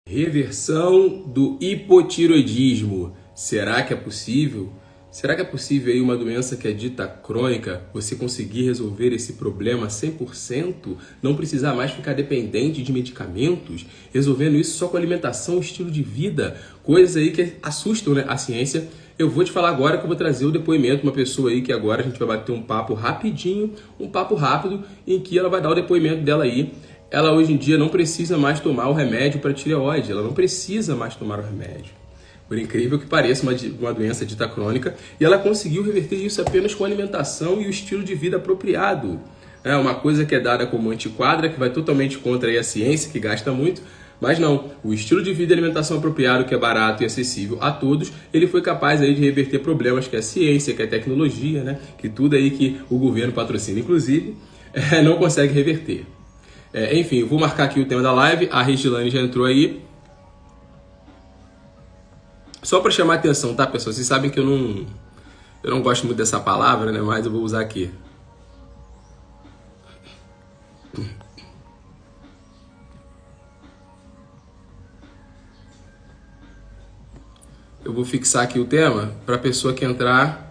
Reversão do hipotiroidismo. Será que é possível? Será que é possível aí uma doença que é dita crônica, você conseguir resolver esse problema 100%? Não precisar mais ficar dependente de medicamentos? Resolvendo isso só com alimentação, estilo de vida? Coisas aí que assustam, né, a ciência. Eu vou te falar agora que eu vou trazer o depoimento de uma pessoa aí que agora a gente vai bater um papo rapidinho, um papo rápido, em que ela vai dar o depoimento dela aí. Ela hoje em dia não precisa mais tomar o remédio para tireoide, ela não precisa mais tomar o remédio. Por incrível que pareça, uma doença dita crônica, e ela conseguiu reverter isso apenas com alimentação e o estilo de vida apropriado. É uma coisa que é dada como antiquadra, que vai totalmente contra aí a ciência, que gasta muito, mas não, o estilo de vida e alimentação apropriado, que é barato e acessível a todos, ele foi capaz aí de reverter problemas que a ciência, que a tecnologia, né, que tudo aí que o governo patrocina, inclusive, não consegue reverter. Enfim, eu vou marcar aqui o tema da live. A Regilane já entrou aí. Só para chamar a atenção, tá, pessoal? Vocês sabem que eu não gosto muito dessa palavra, né? Mas eu vou usar aqui. Eu vou fixar aqui o tema para a pessoa que entrar.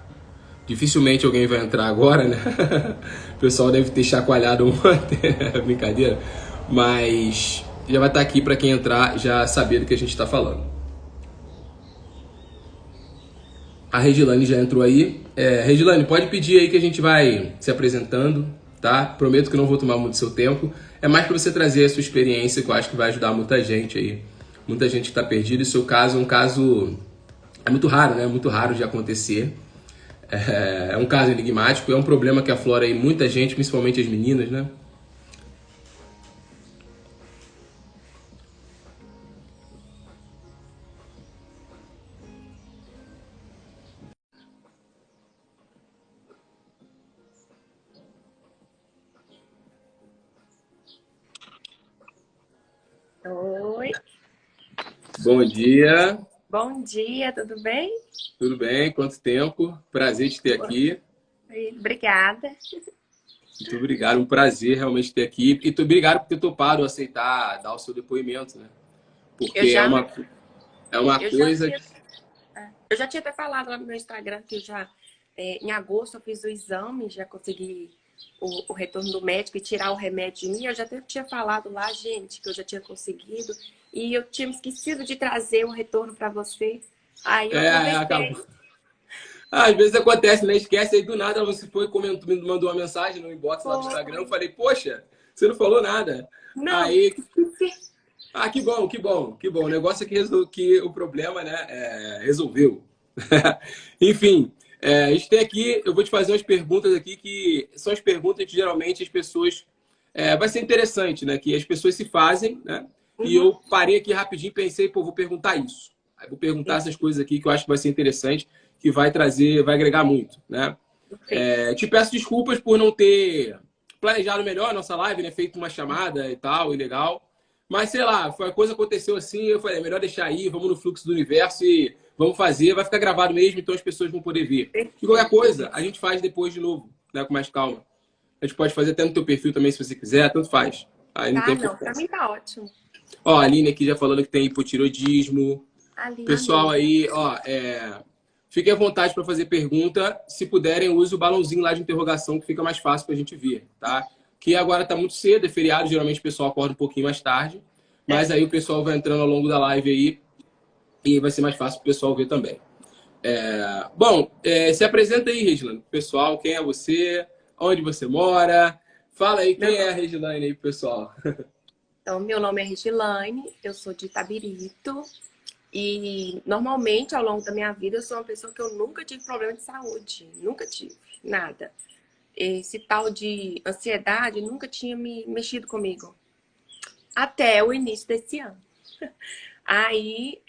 Dificilmente alguém vai entrar agora, né? O pessoal deve ter chacoalhado ontem, brincadeira. Mas já vai estar aqui para quem entrar já saber do que a gente está falando. A Regilane já entrou aí. Regilane, pode pedir aí que a gente vai se apresentando, tá? Prometo que não vou tomar muito seu tempo. É mais para você trazer a sua experiência, que eu acho que vai ajudar muita gente aí. Muita gente que está perdida. E o seu caso é um caso... É muito raro, né? Muito raro de acontecer. É um caso enigmático. É um problema que aflora aí muita gente, principalmente as meninas, né? Oi, Bom dia. bom dia, tudo bem? Tudo bem? Quanto tempo? Prazer te ter aqui. Obrigada. Muito obrigado. Um prazer realmente ter aqui. E obrigado por ter topado aceitar dar o seu depoimento, né? Eu Porque já, é uma eu já coisa tinha, que... eu já tinha até falado lá no meu Instagram que em agosto eu fiz o exame, já consegui o retorno do médico e tirar o remédio de mim. Eu já até tinha falado lá, gente, que eu já tinha conseguido e eu tinha esquecido de trazer o retorno para vocês. Aí eu aproveitei. acaba... Às vezes acontece, né? Esquece aí do nada, você foi comentou, me mandou uma mensagem no inbox lá do Instagram, eu Foi. falei, poxa, você não falou nada. Não, Aí, esqueci. que bom, que bom, que bom. O negócio é que o problema, né, resolveu. Enfim, a gente tem aqui, eu vou te fazer umas perguntas aqui que são as perguntas que geralmente as pessoas... vai ser interessante, né? Que as pessoas se fazem, né? E Uhum. eu parei aqui rapidinho e pensei, pô, vou perguntar isso. Aí vou perguntar essas coisas aqui que eu acho que vai ser interessante, que vai trazer, vai agregar muito, né? Perfeito. Te peço desculpas por não ter planejado melhor a nossa live, né? Feito uma chamada e tal, e legal. Mas sei lá, a coisa aconteceu assim, eu falei, é melhor deixar aí, vamos no fluxo do universo e vamos fazer, vai ficar gravado mesmo, então as pessoas vão poder ver. E qualquer Perfeito. coisa, a gente faz depois de novo, né? Com mais calma. A gente pode fazer até no teu perfil também, se você quiser, tanto faz. Aí não tem Tá, não, para importância. mim tá ótimo. Ó, a Aline aqui já falando que tem hipotiroidismo. Pessoal Aline. aí, ó, fiquem à vontade para fazer pergunta. Se puderem, use o balãozinho lá de interrogação, que fica mais fácil para a gente ver, tá? Que agora tá muito cedo, é feriado, geralmente o pessoal acorda um pouquinho mais tarde. Mas É. aí o pessoal vai entrando ao longo da live aí e vai ser mais fácil para o pessoal ver também. Bom, se apresenta aí, Regilane, pro pessoal. Quem é você? Onde você mora? Fala aí Meu quem é a nome, Regilane aí, pro pessoal. então, meu nome é Regilane, eu sou de Itabirito e normalmente ao longo da minha vida eu sou uma pessoa que eu nunca tive problema de saúde, nunca tive, nada. Esse tal de ansiedade nunca tinha me mexido comigo, até o início desse ano. Aí,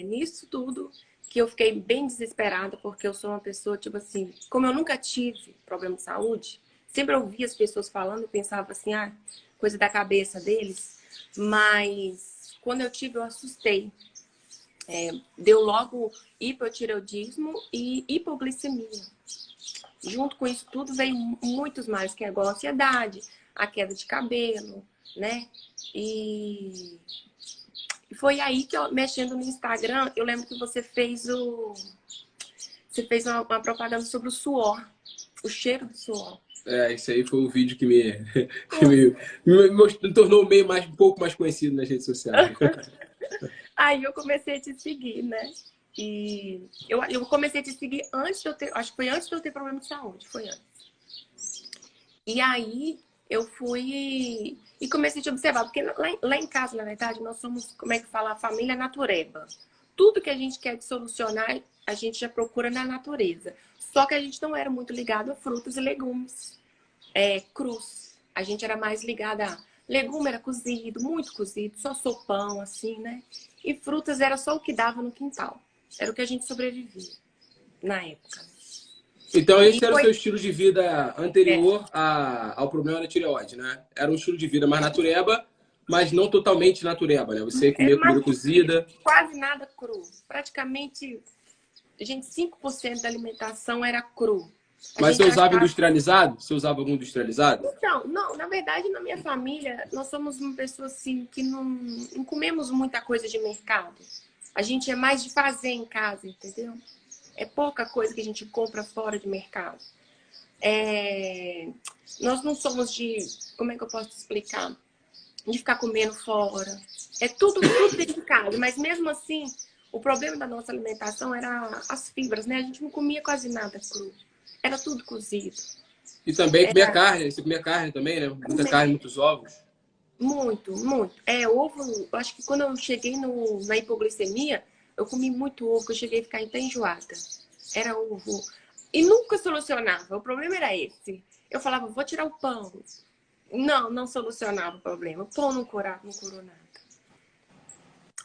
nisso tudo, que eu fiquei bem desesperada, porque eu sou uma pessoa, tipo assim, como eu nunca tive problema de saúde, sempre ouvia as pessoas falando e pensava assim, coisa da cabeça deles, mas quando eu tive, eu assustei. Deu logo hipotireoidismo e hipoglicemia. Junto com isso tudo veio muitos males, que é igual a ansiedade, a queda de cabelo, né? E E foi aí que, eu, mexendo no Instagram, eu lembro que você fez uma propaganda sobre o suor, o cheiro do suor. Esse aí foi o vídeo que me tornou um pouco mais conhecido nas redes sociais. Aí eu comecei a te seguir, né? E eu comecei a te seguir antes de eu ter, acho que foi antes de eu ter problema de saúde, foi antes. E aí eu fui e comecei a te observar, porque lá em casa, na verdade, nós somos, como é que fala, a família natureba. Tudo que a gente quer solucionar, a gente já procura na natureza. Só que a gente não era muito ligado a frutas e legumes crus. A gente era mais ligada a legume era cozido, muito cozido, só sopão, assim, né? E frutas era só o que dava no quintal. Era o que a gente sobrevivia na época. Então, E esse era o foi. seu estilo de vida anterior ao problema da tireoide, né? Era um estilo de vida mais natureba, mas não totalmente natureba, né? Você comia comida Mais cozida. quase nada cru. Praticamente, gente, 5% da alimentação era cru. A Mas você gente usava achava. industrializado? Você usava algum industrializado? Então, não, na verdade, na minha família, nós somos uma pessoa assim que não comemos muita coisa de mercado. A gente é mais de fazer em casa, entendeu? É pouca coisa que a gente compra fora de mercado. Nós não somos de, como é que eu posso te explicar? De ficar comendo fora. É tudo dentro de casa, mas mesmo assim, o problema da nossa alimentação era as fibras, né? A gente não comia quase nada cru. Era tudo cozido. E também comia Era carne. Você comia carne também, né? Muita carne, muitos ovos. muito, muito. Ovo, eu acho que quando eu cheguei na hipoglicemia, eu comi muito ovo, que eu cheguei a ficar até enjoada. Era ovo. E nunca solucionava. O problema era esse. Eu falava, vou tirar o pão. Não solucionava o problema. O pão não curava, não curou nada.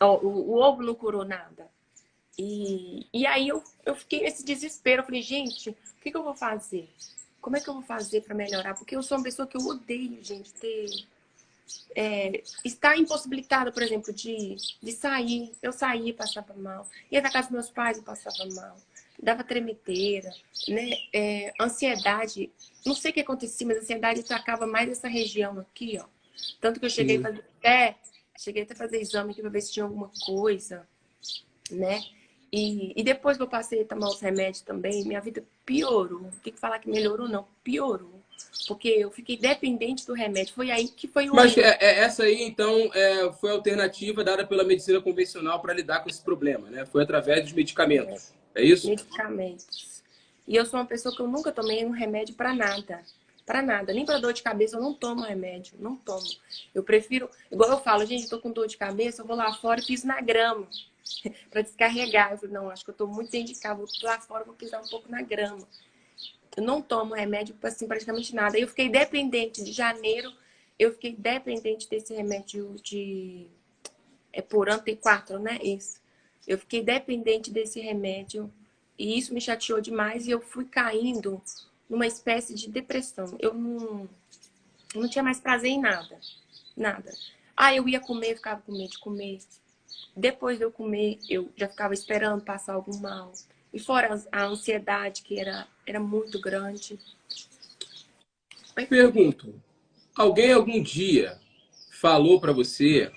O ovo não curou nada. E aí eu fiquei nesse desespero. Eu falei, gente, o que eu vou fazer? Como é que eu vou fazer para melhorar? Porque eu sou uma pessoa que eu odeio, gente, estar impossibilitada, por exemplo, de sair. Eu saía e passava mal. Ia na casa dos meus pais e passava mal. Dava tremedeira, né? Ansiedade. Não sei o que acontecia, mas a ansiedade atacava mais essa região aqui, ó. Tanto que eu cheguei a Sim. fazer cheguei até a fazer exame aqui para ver se tinha alguma coisa, né? E depois que eu passei a tomar os remédios também, minha vida piorou. Não tem que falar que melhorou, não. Piorou. Porque eu fiquei dependente do remédio. Foi aí que foi o Mas erro. essa aí, então, foi a alternativa dada pela medicina convencional para lidar com esse problema, né? Foi através dos medicamentos. É isso? Medicamentos. E eu sou uma pessoa que eu nunca tomei um remédio para nada. Para nada. Nem para dor de cabeça eu não tomo remédio. Não tomo. Eu prefiro... Igual eu falo, gente, eu tô com dor de cabeça, eu vou lá fora e piso na grama. Para descarregar. Eu falei, não, acho que eu tô muito indicado. Vou lá fora, vou pisar um pouco na grama. Eu não tomo remédio, assim, praticamente nada. Eu fiquei dependente de janeiro. Eu fiquei dependente desse remédio de... por T4, né? Isso. Eu fiquei dependente desse remédio. E isso me chateou demais. E eu fui caindo numa espécie de depressão. Eu não tinha mais prazer em nada. Nada. Eu ia comer, ficava com medo de comer. Depois de eu comer, eu já ficava esperando passar algum mal. E fora a ansiedade, que era muito grande. Pergunto, alguém algum dia falou para você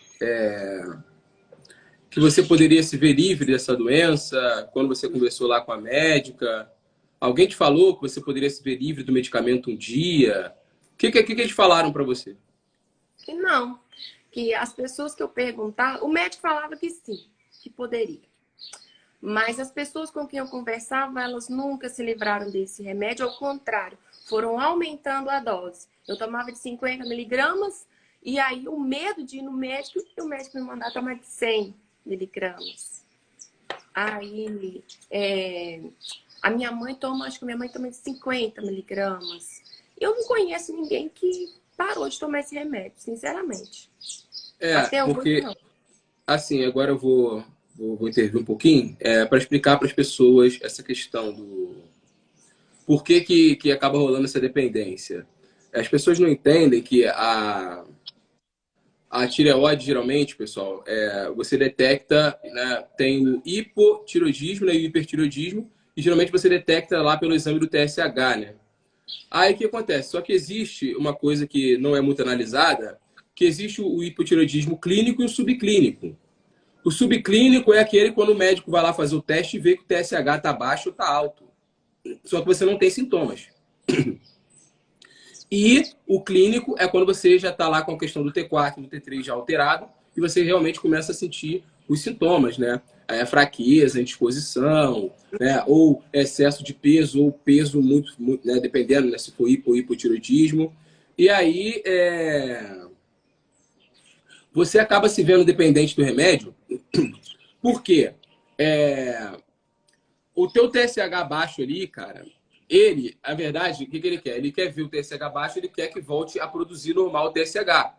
que você poderia se ver livre dessa doença quando você conversou lá com a médica? Alguém te falou que você poderia se ver livre do medicamento um dia? O que eles falaram para você? E não. Que as pessoas que eu perguntava, o médico falava que sim, que poderia. Mas as pessoas com quem eu conversava, elas nunca se livraram desse remédio, ao contrário, foram aumentando a dose. Eu tomava de 50 miligramas e aí o medo de ir no médico e o médico me mandar tomar de 100 miligramas. Aí a minha mãe toma, acho que minha mãe toma de 50 miligramas. Eu não conheço ninguém que parou de tomar esse remédio, sinceramente. Até hoje, Porque, não. assim, agora eu vou intervir um pouquinho para explicar para as pessoas essa questão do por que acaba rolando essa dependência. As pessoas não entendem que a tireoide, geralmente, pessoal, você detecta, né, tem o hipotireoidismo, né, e o hipertireoidismo, e geralmente você detecta lá pelo exame do TSH, né? Aí o que acontece? Só que existe uma coisa que não é muito analisada, que existe o hipotireoidismo clínico e o subclínico. O subclínico é aquele quando o médico vai lá fazer o teste e vê que o TSH está baixo ou está alto. Só que você não tem sintomas. E o clínico é quando você já está lá com a questão do T4, do T3 já alterado, e você realmente começa a sentir os sintomas, né? A fraqueza, indisposição, né? Ou excesso de peso, ou peso muito né? Dependendo, né? Se for hipotiroidismo. E aí, você acaba se vendo dependente do remédio. Por quê? O teu TSH baixo ali, cara, ele, a verdade, o que ele quer? Ele quer ver o TSH baixo, ele quer que volte a produzir normal o TSH.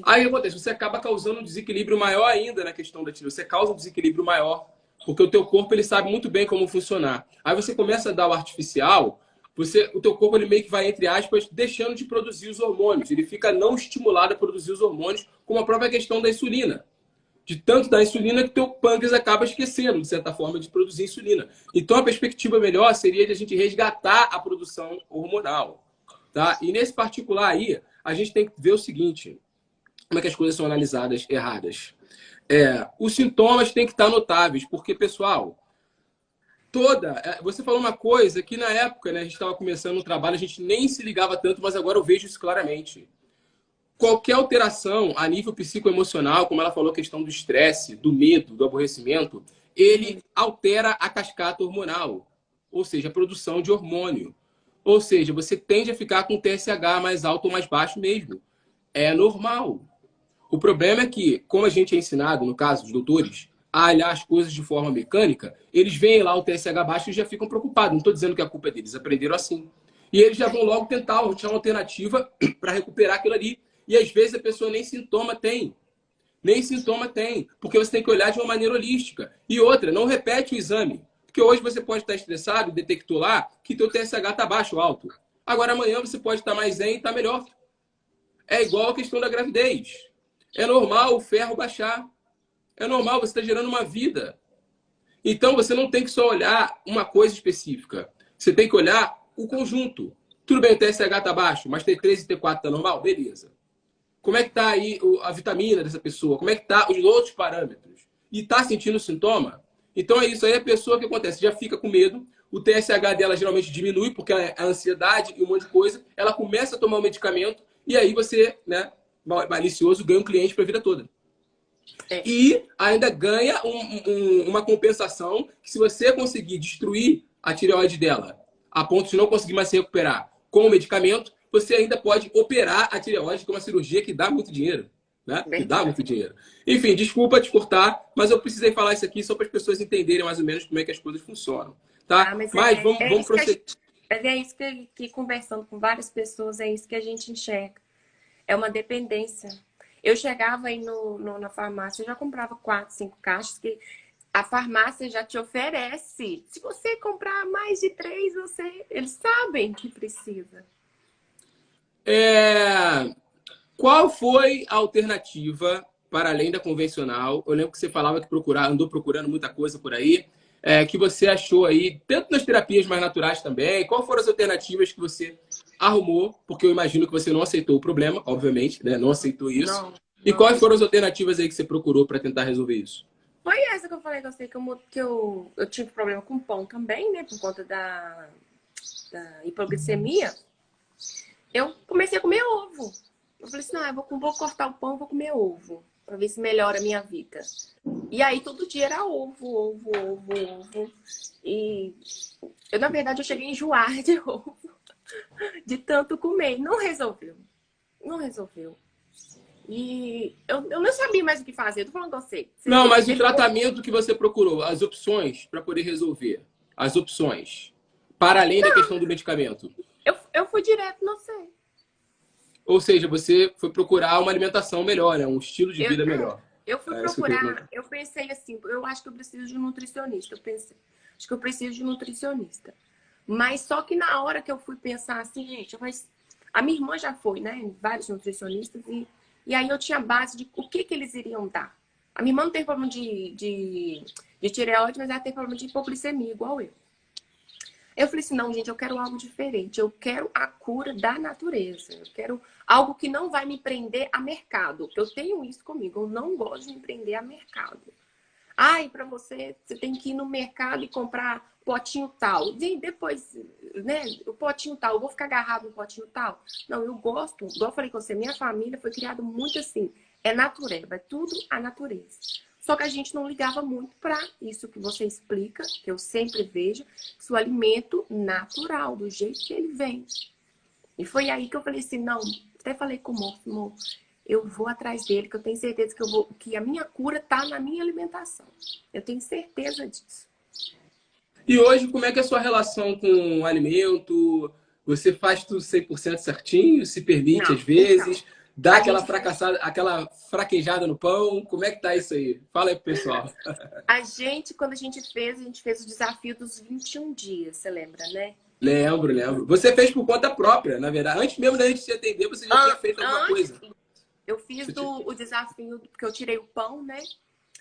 Aí acontece, você acaba causando um desequilíbrio maior ainda na questão da tireoide. Você causa um desequilíbrio maior, porque o teu corpo ele sabe muito bem como funcionar. Aí você começa a dar o artificial, o teu corpo ele meio que vai, entre aspas, deixando de produzir os hormônios. Ele fica não estimulado a produzir os hormônios, como a própria questão da insulina. De tanto da insulina que teu pâncreas acaba esquecendo, de certa forma, de produzir insulina. Então, a perspectiva melhor seria de a gente resgatar a produção hormonal. Tá? E nesse particular aí, a gente tem que ver o seguinte, como é que as coisas são analisadas erradas. Os sintomas têm que estar notáveis, porque, pessoal, você falou uma coisa que na época, né, a gente estava começando o trabalho, a gente nem se ligava tanto, mas agora eu vejo isso claramente. Qualquer alteração a nível psicoemocional, como ela falou, a questão do estresse, do medo, do aborrecimento, ele altera a cascata hormonal, ou seja, a produção de hormônio. Ou seja, você tende a ficar com TSH mais alto ou mais baixo mesmo. É normal. O problema é que, como a gente é ensinado, no caso dos doutores, a olhar as coisas de forma mecânica, eles veem lá o TSH baixo e já ficam preocupados. Não estou dizendo que a culpa é deles, aprenderam assim. E eles já vão logo tentar achar uma alternativa para recuperar aquilo ali. E às vezes a pessoa nem sintoma tem. Nem sintoma tem. Porque você tem que olhar de uma maneira holística. E outra, não repete o exame. Porque hoje você pode estar estressado, detectou lá que teu TSH está baixo ou alto. Agora amanhã você pode estar mais zen e estar melhor. É igual a questão da gravidez. É normal o ferro baixar. É normal, você está gerando uma vida. Então você não tem que só olhar uma coisa específica. Você tem que olhar o conjunto. Tudo bem, o TSH está baixo, mas T3 e T4 está normal? Beleza. Como é que está aí a vitamina dessa pessoa? Como é que está os outros parâmetros? E está sentindo sintoma? Então é isso aí, a pessoa que acontece, já fica com medo, o TSH dela geralmente diminui, porque a ansiedade e um monte de coisa, ela começa a tomar o medicamento, e aí você, né, malicioso, ganha um cliente para a vida toda. E ainda ganha uma compensação que se você conseguir destruir a tireoide dela, a ponto de não conseguir mais se recuperar com o medicamento, você ainda pode operar a tireoide, que é uma cirurgia que dá muito dinheiro. Né? Que dá muito dinheiro. Enfim, desculpa te cortar, mas eu precisei falar isso aqui só para as pessoas entenderem mais ou menos como é que as coisas funcionam. Tá? Mas vamos prosseguir. Mas é isso que conversando com várias pessoas, é isso que a gente enxerga. É uma dependência. Eu chegava aí na farmácia, eu já comprava 4, 5 caixas, que a farmácia já te oferece. Se você comprar mais de 3, eles sabem que precisa. Qual foi a alternativa para além da convencional? Eu lembro que você falava que andou procurando muita coisa por aí, que você achou aí, tanto nas terapias mais naturais também. Qual foram as alternativas que você arrumou? Porque eu imagino que você não aceitou o problema, obviamente, né? Não aceitou isso. Não. E quais foram as alternativas aí que você procurou para tentar resolver isso? Foi essa que eu falei que eu sei que eu tive problema com pão também, né? Por conta da hipoglicemia. Eu comecei a comer ovo. Eu falei assim, não, eu vou cortar o pão, vou comer ovo. Pra ver se melhora a minha vida. E aí, todo dia era ovo. E eu, na verdade, eu cheguei a enjoar de ovo. De tanto comer. Não resolveu. E eu não sabia mais o que fazer. Eu tô falando com você. Não, mas o tratamento que você procurou, as opções para poder resolver. As opções. Para além da questão do medicamento. Eu fui direto, não sei. Ou seja, você foi procurar uma alimentação melhor, né? Um estilo de vida melhor. Eu fui procurar, eu pensei assim, eu acho que eu preciso de um nutricionista. Acho que eu preciso de um nutricionista. Mas só que na hora que eu fui pensar assim, gente, a minha irmã já foi, né? Vários nutricionistas. E aí eu tinha base de o que eles iriam dar. A minha irmã não tem problema de tireoide, mas ela tem problema de hipoglicemia, igual eu. Eu falei assim, não, gente, eu quero algo diferente. Eu quero a cura da natureza. Eu quero algo que não vai me prender a mercado. Eu tenho isso comigo. Eu não gosto de me prender a mercado. Ai, para você tem que ir no mercado e comprar potinho tal. E depois, né, o potinho tal, eu vou ficar agarrado no potinho tal? Não, eu gosto, igual eu falei com você, minha família foi criada muito assim. É natureba, é tudo a natureza. Só que a gente não ligava muito para isso que você explica, que eu sempre vejo, que o alimento natural, do jeito que ele vem. E foi aí que eu falei assim, não, até falei com o moço, amor, eu vou atrás dele, que eu tenho certeza que a minha cura tá na minha alimentação. Eu tenho certeza disso. E hoje, como é que é a sua relação com o alimento? Você faz tudo 100% certinho? Se permite às Não, então, vezes? Dá a aquela gente, fracassada, aquela fraquejada no pão? Como é que tá isso aí? Fala aí pro pessoal. quando a gente fez o desafio dos 21 dias, você lembra, né? Lembro, lembro. Você fez por conta própria, na verdade. Antes mesmo da gente se atender, você já tinha feito alguma Antes, coisa. eu fiz o desafio, porque eu tirei o pão, né?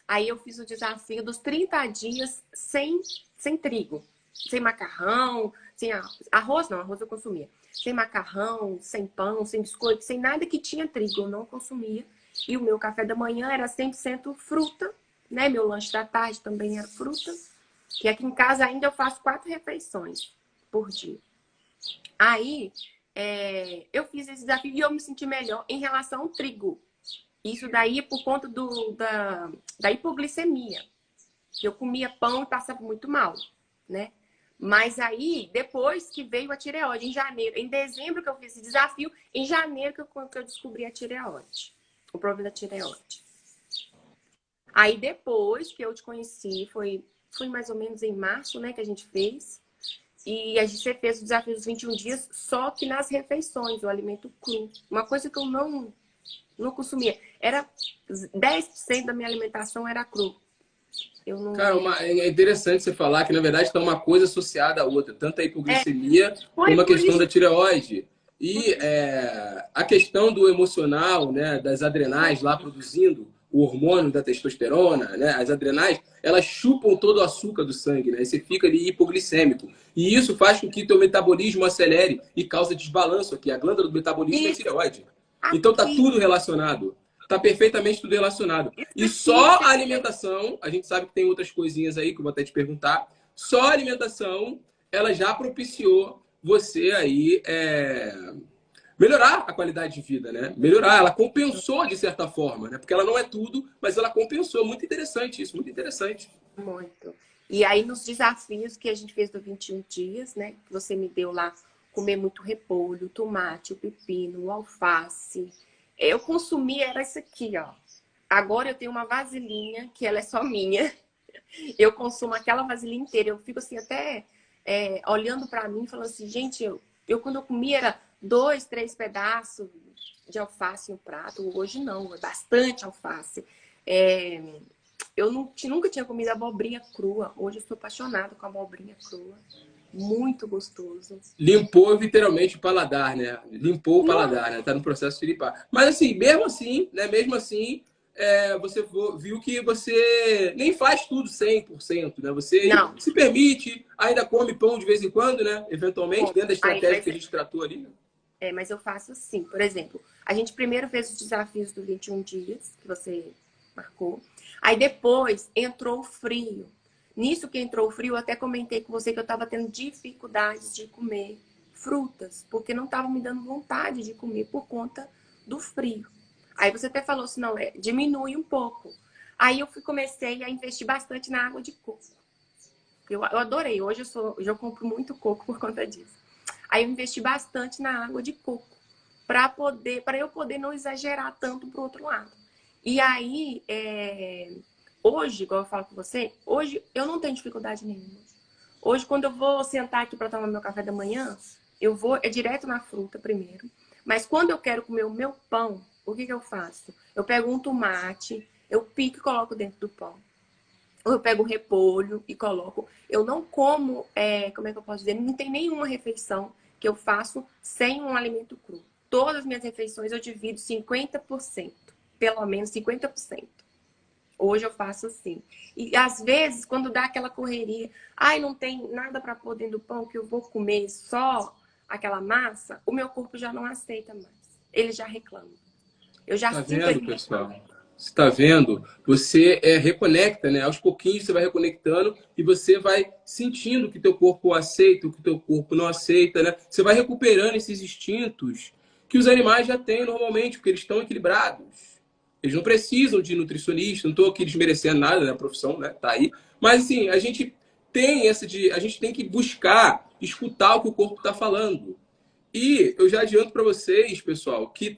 Aí eu fiz o desafio dos 30 dias sem trigo, sem macarrão, sem arroz, não, arroz eu consumia. Sem macarrão, sem pão, sem biscoito, sem nada que tinha trigo, eu não consumia. E o meu café da manhã era 100% fruta, né? Meu lanche da tarde também era fruta. E aqui em casa ainda eu faço 4 refeições por dia. Aí eu fiz esse desafio e eu me senti melhor em relação ao trigo. Isso daí é por conta da hipoglicemia. Eu comia pão e passava muito mal, né? Mas aí, depois que veio a tireoide, em janeiro, em dezembro que eu fiz esse desafio, em janeiro que eu descobri a tireoide, o problema da tireoide. Aí depois que eu te conheci, foi mais ou menos em março, né, que a gente fez. E a gente fez o desafio dos 21 dias, só que nas refeições, o alimento cru. Uma coisa que eu não consumia. Era 10% da minha alimentação era cru. Eu não. Cara, é interessante você falar que, na verdade, está uma coisa associada à outra, tanto a É, hipoglicemia foi como a por questão isso. da tireoide. Por E isso. a questão do emocional, né, das adrenais lá produzindo o hormônio da testosterona, né, as adrenais, elas chupam todo o açúcar do sangue, né, e você fica ali hipoglicêmico. E isso faz com que teu metabolismo acelere e causa desbalanço aqui. A glândula do metabolismo é a Isso tireoide. Então tá aqui. tudo relacionado. Tá perfeitamente tudo relacionado. Isso E aqui. só a alimentação, a gente sabe que tem outras coisinhas aí que eu vou até te perguntar. Só a alimentação, ela já propiciou você aí melhorar a qualidade de vida, né? Melhorar, ela compensou de certa forma, né? Porque ela não é tudo, mas ela compensou. Muito interessante isso, muito interessante. Muito. E aí, nos desafios que a gente fez do 21 dias, né? Que você me deu lá comer muito repolho, tomate, o pepino, o alface. Eu consumi, era isso aqui, ó. Agora eu tenho uma vasilhinha, que ela é só minha. Eu consumo aquela vasilhinha inteira. Eu fico assim, até olhando para mim, falando assim, gente, eu quando eu comia era 2, 3 pedaços de alface no prato. Hoje não, é bastante alface. Eu nunca tinha comido abobrinha crua. Hoje eu estou apaixonada com abobrinha crua. Muito gostoso. Limpou literalmente o paladar, né? Limpou o Não, paladar, né? Tá no processo de limpar. Mas assim, mesmo assim, né? Mesmo assim, você viu que você nem faz tudo 100%, né? Você não. se permite, ainda come pão de vez em quando, né? Eventualmente, Bom, dentro da aí, estratégia que a gente tratou ali. Né? mas eu faço assim. Por exemplo, a gente primeiro fez os desafios do 21 dias, que você marcou. Aí depois entrou o frio. Nisso que entrou o frio, eu até comentei com você que eu estava tendo dificuldades de comer frutas, porque não estava me dando vontade de comer por conta do frio. Aí você até falou assim, não, diminui um pouco. Aí eu comecei a investir bastante na água de coco. Eu adorei. Hoje eu compro muito coco por conta disso. Aí eu investi bastante na água de coco para eu poder não exagerar tanto pro outro lado. E aí, hoje, igual eu falo com você, hoje eu não tenho dificuldade nenhuma. Hoje, quando eu vou sentar aqui para tomar meu café da manhã, eu vou direto na fruta primeiro. Mas quando eu quero comer o meu pão, o que eu faço? Eu pego um tomate, eu pico e coloco dentro do pão. Ou eu pego o repolho e coloco. Eu não como, como é que eu posso dizer? Não tem nenhuma refeição que eu faço sem um alimento cru. Todas as minhas refeições eu divido 50%, pelo menos 50%. Hoje eu faço assim. E às vezes, quando dá aquela correria, ai, não tem nada para pôr dentro do pão que eu vou comer só aquela massa, o meu corpo já não aceita mais. Ele já reclama. Eu já Tá sinto vendo, ele pessoal? reclamando. Você está vendo? Você reconecta, né? Aos pouquinhos você vai reconectando e você vai sentindo que teu corpo aceita, o que teu corpo não aceita, né? Você vai recuperando esses instintos que os animais já têm normalmente, porque eles estão equilibrados. Eles não precisam de nutricionista, não estou aqui desmerecendo nada da profissão, né? Tá aí. Mas assim, a gente tem a gente tem que buscar escutar o que o corpo está falando. E eu já adianto para vocês, pessoal, que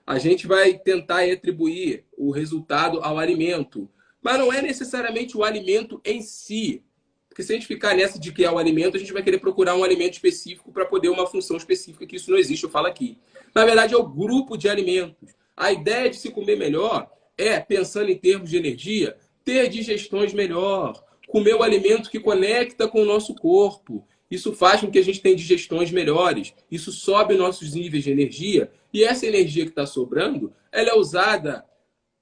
a gente vai tentar atribuir o resultado ao alimento, mas não é necessariamente o alimento em si. Porque se a gente ficar nessa de que é o alimento, a gente vai querer procurar um alimento específico para poder uma função específica, que isso não existe, eu falo aqui. Na verdade, é o grupo de alimentos. A ideia de se comer melhor é, pensando em termos de energia, ter digestões melhor, comer o alimento que conecta com o nosso corpo. Isso faz com que a gente tenha digestões melhores. Isso sobe nossos níveis de energia. E essa energia que está sobrando, ela é usada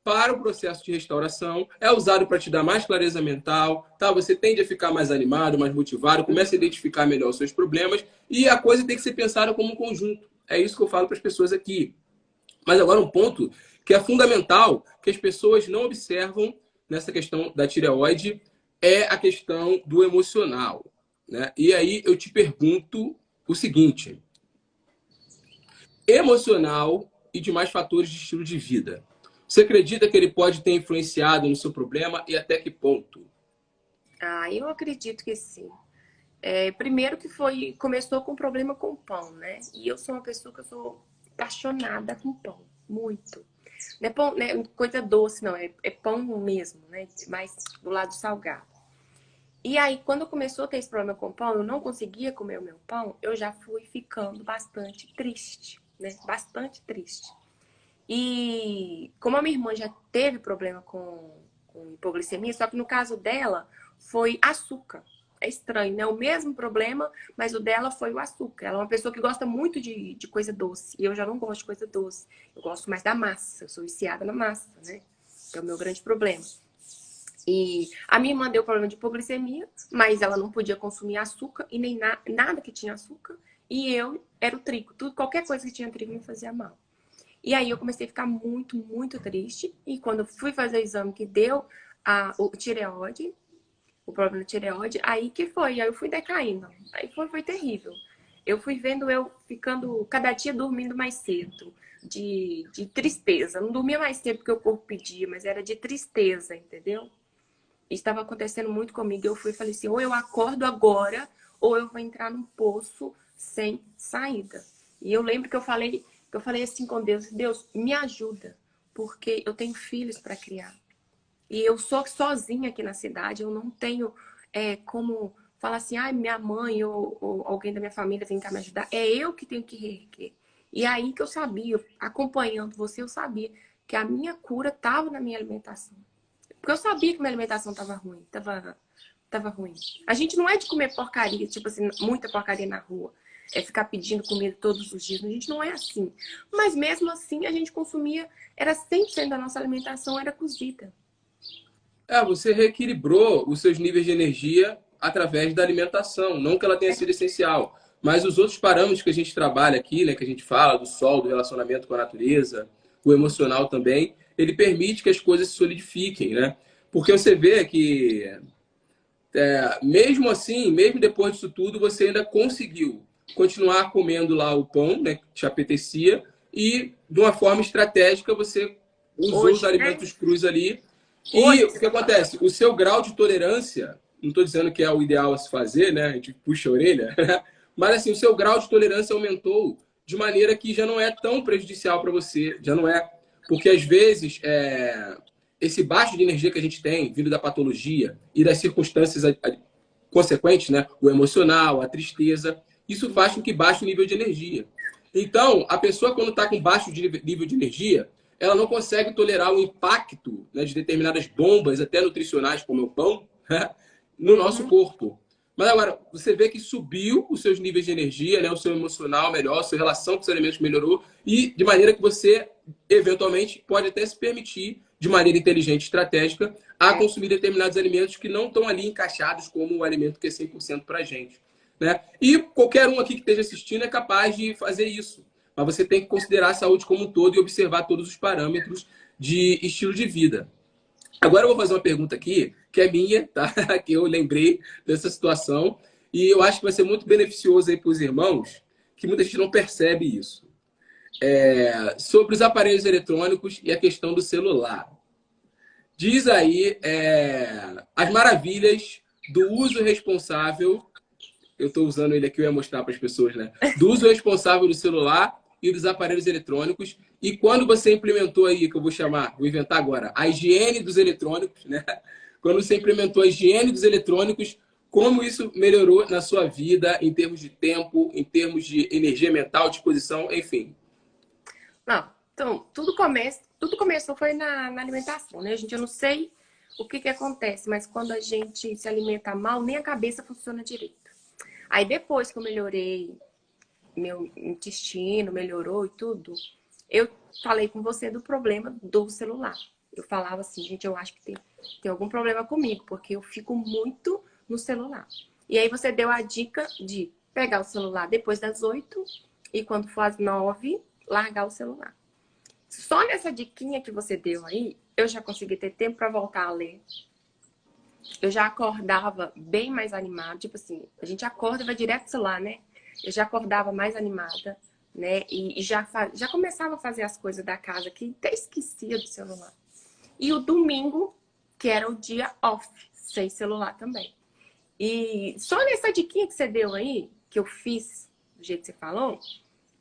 para o processo de restauração, é usado para te dar mais clareza mental, tá? Você tende a ficar mais animado, mais motivado, começa a identificar melhor os seus problemas e a coisa tem que ser pensada como um conjunto. É isso que eu falo para as pessoas aqui. Mas agora um ponto que é fundamental, que as pessoas não observam nessa questão da tireoide, é a questão do emocional, né? E aí eu te pergunto o seguinte: emocional e demais fatores de estilo de vida. Você acredita que ele pode ter influenciado no seu problema e até que ponto? Ah, eu acredito que sim. Primeiro que começou com problema com pão, né? E eu sou uma pessoa que eu sou apaixonada com pão, muito. Não é pão, não é coisa doce, não, é pão mesmo, né? Mas do lado salgado. E aí, quando começou a ter esse problema com pão, eu não conseguia comer o meu pão, eu já fui ficando bastante triste, né? Bastante triste. E como a minha irmã já teve problema com hipoglicemia, só que no caso dela foi açúcar. É estranho, né? O mesmo problema, mas o dela foi o açúcar. Ela é uma pessoa que gosta muito de coisa doce. E eu já não gosto de coisa doce. Eu gosto mais da massa. Eu sou viciada na massa, né? Que é o meu grande problema. E a minha irmã deu problema de hipoglicemia, mas ela não podia consumir açúcar e nem nada que tinha açúcar. E eu era o trigo. Qualquer coisa que tinha trigo me fazia mal. E aí eu comecei a ficar muito, muito triste. E quando eu fui fazer o exame que deu o tireoide, o problema da tireoide, aí que foi. Aí eu fui decaindo. Aí foi terrível. Eu fui vendo eu ficando cada dia dormindo mais cedo. De tristeza. Não dormia mais cedo porque o corpo pedia, mas era de tristeza, entendeu? Estava acontecendo muito comigo. Eu fui e falei assim, ou eu acordo agora, ou eu vou entrar num poço sem saída. E eu lembro que eu falei assim com Deus, Deus, me ajuda, porque eu tenho filhos para criar. E eu sou sozinha aqui na cidade, eu não tenho como falar assim, ah, minha mãe ou alguém da minha família vem cá me ajudar. É eu que tenho que reerguer. E aí que eu sabia, acompanhando você, eu sabia que a minha cura estava na minha alimentação. Porque eu sabia que minha alimentação estava ruim, tava ruim. A gente não é de comer porcaria, tipo assim, muita porcaria na rua. É ficar pedindo comida todos os dias. A gente não é assim. Mas mesmo assim, a gente consumia, era 100% da nossa alimentação era cozida. Você reequilibrou os seus níveis de energia através da alimentação, não que ela tenha sido essencial, mas os outros parâmetros que a gente trabalha aqui, né, que a gente fala do sol, do relacionamento com a natureza, o emocional também, ele permite que as coisas se solidifiquem, né? Porque você vê que mesmo assim, mesmo depois disso tudo, você ainda conseguiu continuar comendo lá o pão, né, que te apetecia, e de uma forma estratégica você usou os Hoje, né? alimentos crus ali. E Hoje, o que acontece? O seu grau de tolerância, não estou dizendo que é o ideal a se fazer, né? A gente puxa a orelha, mas assim, o seu grau de tolerância aumentou de maneira que já não é tão prejudicial para você, já não é. Porque às vezes esse baixo de energia que a gente tem, vindo da patologia e das circunstâncias consequentes, né? O emocional, a tristeza, isso faz com que baixe o nível de energia. Então, a pessoa quando está com baixo nível de energia, ela não consegue tolerar o impacto, né, de determinadas bombas, até nutricionais, como o pão, né, no nosso corpo. Mas agora, você vê que subiu os seus níveis de energia, né, o seu emocional melhor, a sua relação com os alimentos melhorou, e de maneira que você, eventualmente, pode até se permitir, de maneira inteligente e estratégica, a consumir determinados alimentos que não estão ali encaixados como o alimento que é 100% para a gente. Né? E qualquer um aqui que esteja assistindo é capaz de fazer isso. Mas você tem que considerar a saúde como um todo e observar todos os parâmetros de estilo de vida. Agora eu vou fazer uma pergunta aqui, que é minha, tá? Que eu lembrei dessa situação. E eu acho que vai ser muito beneficioso aí para os irmãos, que muita gente não percebe isso. Sobre os aparelhos eletrônicos e a questão do celular. Diz aí as maravilhas do uso responsável. Eu estou usando ele aqui, eu ia mostrar para as pessoas, né? Do uso responsável do celular e dos aparelhos eletrônicos. E quando você implementou aí, que eu vou chamar, vou inventar agora, a higiene dos eletrônicos, né? Quando você implementou a higiene dos eletrônicos, como isso melhorou na sua vida em termos de tempo, em termos de energia mental, disposição, enfim. Não, então, tudo começou foi na alimentação, né, gente? Eu não sei o que acontece, mas quando a gente se alimenta mal, nem a cabeça funciona direito. Aí depois que eu melhorei, meu intestino melhorou e tudo, eu falei com você do problema do celular. Eu falava assim, gente, eu acho que tem algum problema comigo, porque eu fico muito no celular. E aí você deu a dica de pegar o celular depois das 8 e quando for às 9, largar o celular. Só nessa diquinha que você deu aí, eu já consegui ter tempo para voltar a ler. Eu já acordava bem mais animada. Tipo assim, a gente acorda e vai direto pro celular, né? Eu já acordava mais animada, né? E já começava a fazer as coisas da casa que até esquecia do celular. E o domingo, que era o dia off, sem celular também. E só nessa diquinha que você deu aí, que eu fiz do jeito que você falou,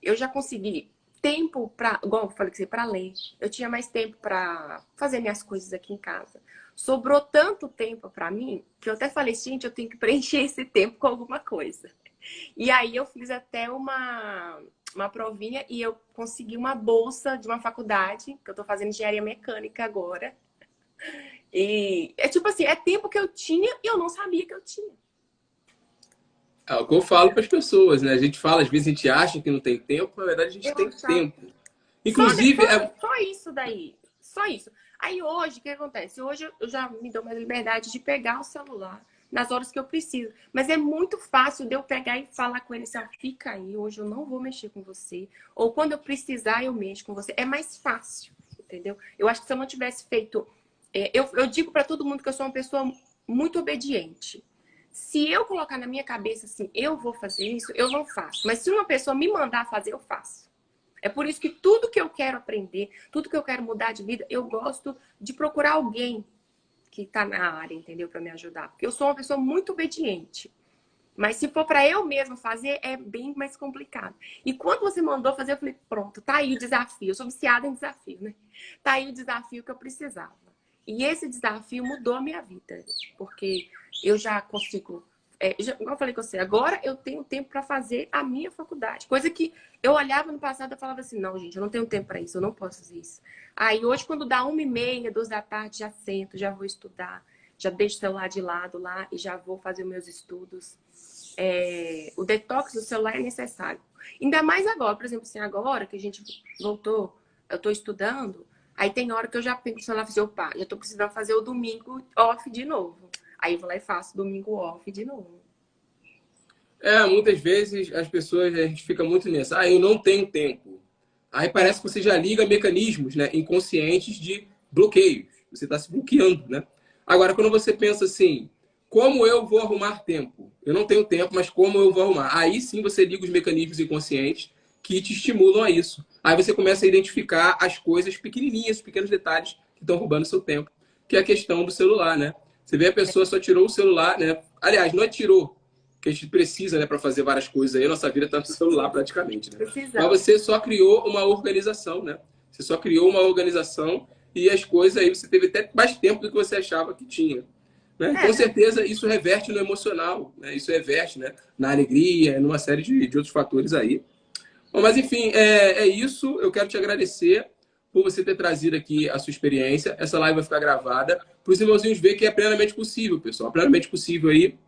eu já consegui tempo para, igual eu falei que você, para ler. Eu tinha mais tempo para fazer minhas coisas aqui em casa. Sobrou tanto tempo para mim que eu até falei, gente, eu tenho que preencher esse tempo com alguma coisa. E aí eu fiz até uma provinha e eu consegui uma bolsa de uma faculdade, que eu tô fazendo engenharia mecânica agora. E é tipo assim, é tempo que eu tinha e eu não sabia que eu tinha. É o que eu falo para as pessoas, né? A gente fala, às vezes a gente acha que não tem tempo, na verdade a gente Eu tem achava. tempo. Inclusive, Só isso daí. Só isso. Aí hoje, o que acontece? Hoje eu já me dou mais liberdade de pegar o celular nas horas que eu preciso. Mas é muito fácil de eu pegar e falar com ele assim, ó, fica aí, hoje eu não vou mexer com você. Ou quando eu precisar, eu mexo com você. É mais fácil, entendeu? Eu acho que se eu não tivesse feito... eu digo para todo mundo que eu sou uma pessoa muito obediente. Se eu colocar na minha cabeça assim, eu vou fazer isso, eu não faço. Mas se uma pessoa me mandar fazer, eu faço. É por isso que tudo que eu quero aprender, tudo que eu quero mudar de vida, eu gosto de procurar alguém que está na área, entendeu? Para me ajudar. Porque eu sou uma pessoa muito obediente. Mas se for para eu mesma fazer, é bem mais complicado. E quando você mandou fazer, eu falei, pronto, tá aí o desafio. Eu sou viciada em desafio, né? Tá aí o desafio que eu precisava. E esse desafio mudou a minha vida. Porque eu já consigo... como eu falei com você, agora eu tenho tempo para fazer a minha faculdade. Coisa que eu olhava no passado e falava assim, não, gente, eu não tenho tempo para isso, eu não posso fazer isso. Aí hoje, quando dá 1h30, 2 da tarde, já sento, já vou estudar, já deixo o celular de lado lá e já vou fazer os meus estudos. O detox do celular é necessário. Ainda mais agora, por exemplo, assim, agora que a gente voltou, eu estou estudando, aí tem hora que eu já pego o celular e falo, opa, já estou precisando fazer o domingo off de novo. Aí eu vou lá e faço domingo off de novo. muitas vezes as pessoas, a gente fica muito nessa. Ah, eu não tenho tempo. Aí parece que você já liga mecanismos, né, inconscientes de bloqueios. Você está se bloqueando, né? Agora, quando você pensa assim, como eu vou arrumar tempo? Eu não tenho tempo, mas como eu vou arrumar? Aí sim você liga os mecanismos inconscientes que te estimulam a isso. Aí você começa a identificar as coisas pequenininhas, os pequenos detalhes que estão roubando seu tempo, que é a questão do celular, né? Você vê a pessoa só tirou o celular, né? Aliás, não é tirou, que a gente precisa, né, para fazer várias coisas aí, a nossa vida está no celular praticamente, né? Mas Precisamos. você só criou uma organização, né? Você só criou uma organização e as coisas aí você teve até mais tempo do que você achava que tinha. Né? Com Né? certeza isso reverte no emocional, né? Isso reverte, né, na alegria, numa série de outros fatores aí. Bom, mas enfim, é isso. Eu quero te agradecer por você ter trazido aqui a sua experiência. Essa live vai ficar gravada para os irmãozinhos ver que é plenamente possível, pessoal. Plenamente possível aí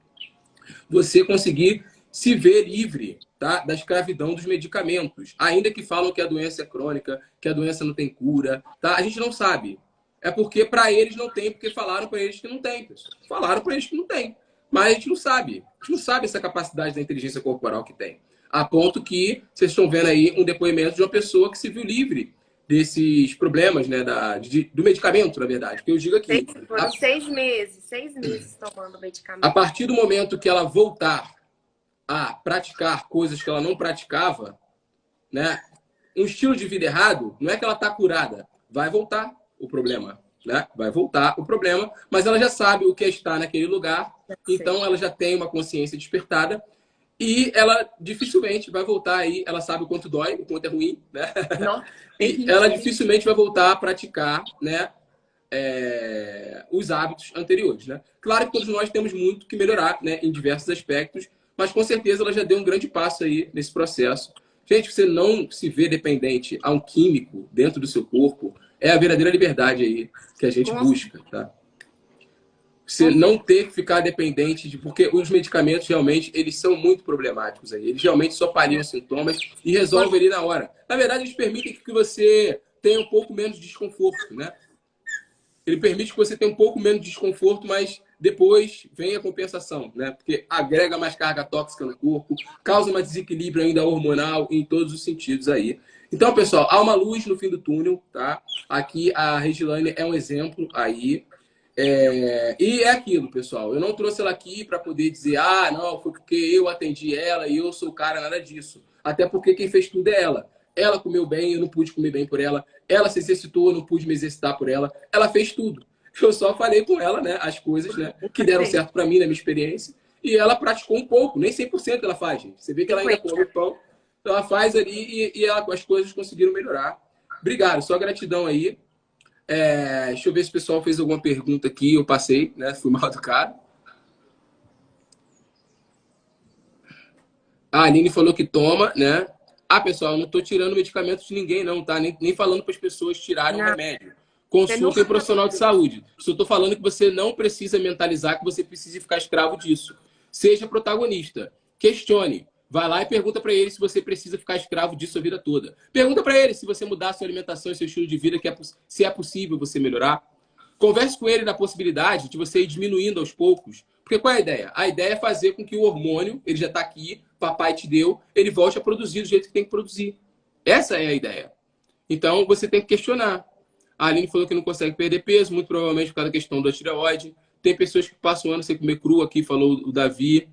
você conseguir se ver livre, tá, da escravidão dos medicamentos. Ainda que falam que a doença é crônica, que a doença não tem cura, tá? A gente não sabe. É porque para eles não tem, porque falaram para eles que não tem, pessoal. Falaram para eles que não tem. Mas a gente não sabe. A gente não sabe essa capacidade da inteligência corporal que tem. A ponto que vocês estão vendo aí um depoimento de uma pessoa que se viu livre desses problemas, né, do medicamento, na verdade. Que eu digo aqui, Foram 6 meses tomando a medicamento. partir do momento que ela voltar a praticar coisas que ela não praticava, né, um estilo de vida errado, não é que ela está curada, vai voltar o problema, né? Vai voltar o problema, mas ela já sabe o que é estar naquele lugar, então ela já tem uma consciência despertada e ela dificilmente vai voltar aí, ela sabe o quanto dói, o quanto é ruim, né? Nossa, E terrível. ela dificilmente vai voltar a praticar, né, os hábitos anteriores, né? Claro que todos nós temos muito que melhorar, né, em diversos aspectos, mas com certeza ela já deu um grande passo aí nesse processo. Gente, você não se vê dependente a um químico dentro do seu corpo é a verdadeira liberdade aí que a gente busca, tá? Você não ter que ficar dependente de... Porque os medicamentos, realmente, eles são muito problemáticos aí. Eles realmente só paliam sintomas e resolvem ali na hora. Na verdade, eles permitem que você tenha um pouco menos de desconforto, né? Ele permite que você tenha um pouco menos de desconforto, mas depois vem a compensação, né? Porque agrega mais carga tóxica no corpo, causa um desequilíbrio ainda hormonal em todos os sentidos aí. Então, pessoal, há uma luz no fim do túnel, tá? Aqui a Regilane é um exemplo aí. E é aquilo, pessoal. Eu não trouxe ela aqui para poder dizer, ah, não, foi porque eu atendi ela e eu sou o cara, nada disso. Até porque quem fez tudo é ela. Ela comeu bem, eu não pude comer bem por ela. Ela se exercitou, eu não pude me exercitar por ela. Ela fez tudo. Eu só falei com ela, né, as coisas, né, que deram certo para mim, na minha experiência. E ela praticou um pouco, nem 100% ela faz, gente. Você vê que ela ainda come pão. Então ela faz ali e as coisas conseguiram melhorar. Obrigado, só gratidão aí. Deixa eu ver se o pessoal fez alguma pergunta aqui. Eu passei, né? Fui mal educado. A Aline falou que toma, né? Ah, pessoal, eu não estou tirando medicamento de ninguém, não, tá? Nem falando para as pessoas tirarem o remédio. Consultem profissional de saúde. Só estou falando que você não precisa mentalizar que você precisa ficar escravo disso. Seja protagonista. Questione. Vai lá e pergunta para ele se você precisa ficar escravo disso a vida toda. Pergunta para ele se você mudar a sua alimentação e seu estilo de vida, se é possível você melhorar. Converse com ele na possibilidade de você ir diminuindo aos poucos. Porque qual é a ideia? A ideia é fazer com que o hormônio, ele já está aqui, papai te deu, ele volte a produzir do jeito que tem que produzir. Essa é a ideia. Então, você tem que questionar. A Aline falou que não consegue perder peso, muito provavelmente por causa da questão da tireoide. Tem pessoas que passam um ano sem comer cru, aqui falou o Davi.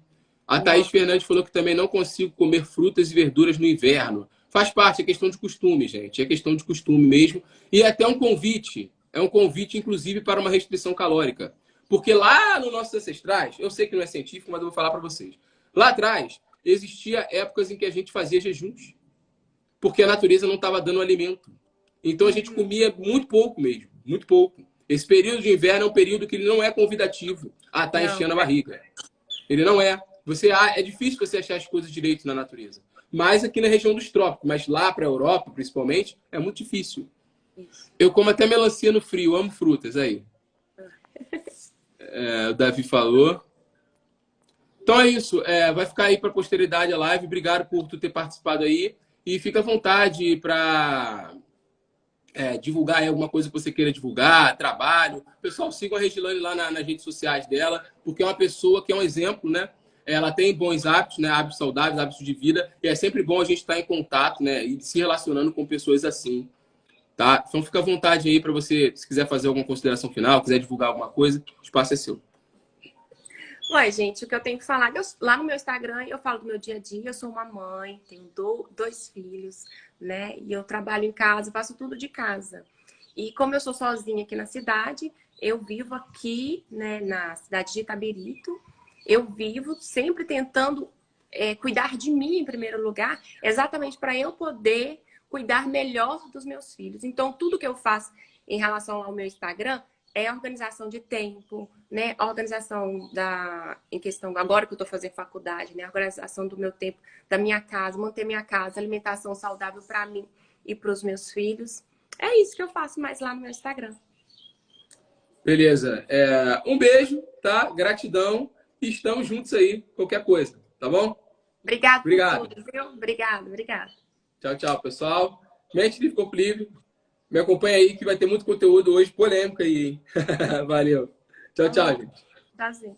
A Thaís Fernandes falou que também não consigo comer frutas e verduras no inverno. Faz parte, é questão de costume, gente. É questão de costume mesmo. E é até um convite. É um convite, inclusive, para uma restrição calórica. Porque lá nos nossos ancestrais, eu sei que não é científico, mas eu vou falar para vocês. Lá atrás, existia épocas em que a gente fazia jejuns. Porque a natureza não estava dando alimento. Então a gente comia muito pouco mesmo. Muito pouco. Esse período de inverno é um período que ele não é convidativo a estar enchendo a barriga. Ele não é. É difícil você achar as coisas direito na natureza. Mas aqui na região dos trópicos, mas lá para a Europa, principalmente, é muito difícil. Eu como até melancia no frio, amo frutas aí. O Davi falou. Então é isso. Vai ficar aí para a posteridade a live. Obrigado por tu ter participado aí. E fica à vontade para divulgar aí alguma coisa que você queira divulgar, trabalho. Pessoal, sigam a Regilane lá nas redes sociais dela, porque é uma pessoa que é um exemplo, né? Ela tem bons hábitos, né? Hábitos saudáveis, hábitos de vida. E é sempre bom a gente estar em contato, né? E se relacionando com pessoas assim. Tá? Então fica à vontade aí para você, se quiser fazer alguma consideração final, quiser divulgar alguma coisa, o espaço é seu. Ué, gente, o que eu tenho que falar, lá no meu Instagram eu falo do meu dia a dia, eu sou uma mãe, tenho 2 filhos, né? E eu trabalho em casa, faço tudo de casa. E como eu sou sozinha aqui na cidade, eu vivo aqui, né, na cidade de Itabirito, eu vivo sempre tentando cuidar de mim em primeiro lugar, exatamente para eu poder cuidar melhor dos meus filhos. Então, tudo que eu faço em relação ao meu Instagram é organização de tempo, né? Organização em questão, agora que eu estou fazendo faculdade, né? Organização do meu tempo, da minha casa, manter minha casa, alimentação saudável para mim e para os meus filhos. É isso que eu faço mais lá no meu Instagram. Beleza. Um beijo, tá? Gratidão. E estamos juntos aí, qualquer coisa, tá bom? Obrigado por tudo, viu? Obrigado. Tchau, tchau, pessoal. Mente Livre Corpo Livre. Me acompanha aí que vai ter muito conteúdo hoje polêmico aí, hein? Valeu. Tchau, gente. Tchauzinho.